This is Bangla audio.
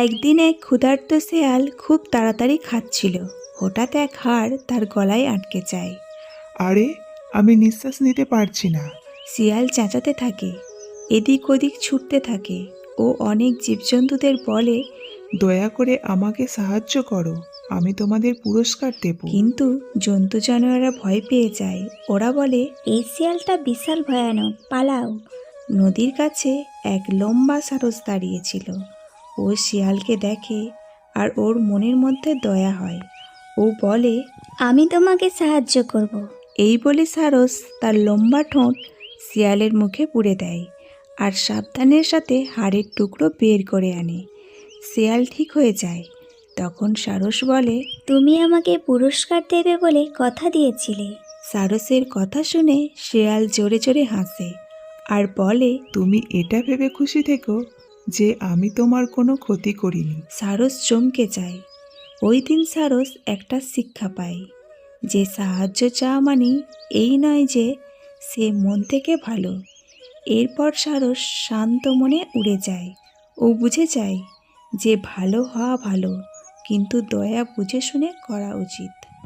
একদিন এক ক্ষুধার্ত শেয়াল খুব তাড়াতাড়ি খাচ্ছিল। হঠাৎ এক হাড় তার গলায় আটকে যায়। আরে, আমি নিঃশ্বাস নিতে পারছি না। শিয়াল চেঁচাতে থাকে, এদিক ওদিক ছুটতে থাকে ও অনেক জীবজন্তুদের বলে, দয়া করে আমাকে সাহায্য করো, আমি তোমাদের পুরস্কার দেব। কিন্তু জন্তু জানোয়াররা ভয় পেয়ে যায়। ওরা বলে, এই শিয়ালটা বিশাল ভয়ানক, পালাও। নদীর কাছে এক লম্বা সারস দাঁড়িয়েছিল। ও শিয়ালকে দেখে আর ওর মনের মধ্যে দয়া হয়। ও বলে, আমি তোমাকে সাহায্য করব। এই বলে সারস তার লম্বা ঠোঁট শিয়ালের মুখে পুরে দেয় আর সাবধানের সাথে হাড়ের টুকরো বের করে আনে। শিয়াল ঠিক হয়ে যায়। তখন সারস বলে, তুমি আমাকে পুরস্কার দেবে বলে কথা দিয়েছিলে। সারসের কথা শুনে শিয়াল জোরে জোরে হাসে আর বলে, তুমি এটা ভেবে খুশি থেকো যে আমি তোমার কোনো ক্ষতি করিনি। সারস চমকে যায়। ওই দিন সারস একটা শিক্ষা পায় যে সাহায্য চাওয়া মানে এই নয় যে সে মন থেকে ভালো। এরপর সারস শান্ত মনে উড়ে যায়। ও বুঝে যায় যে ভালো হওয়া ভালো, কিন্তু দয়া বুঝে শুনে করা উচিত।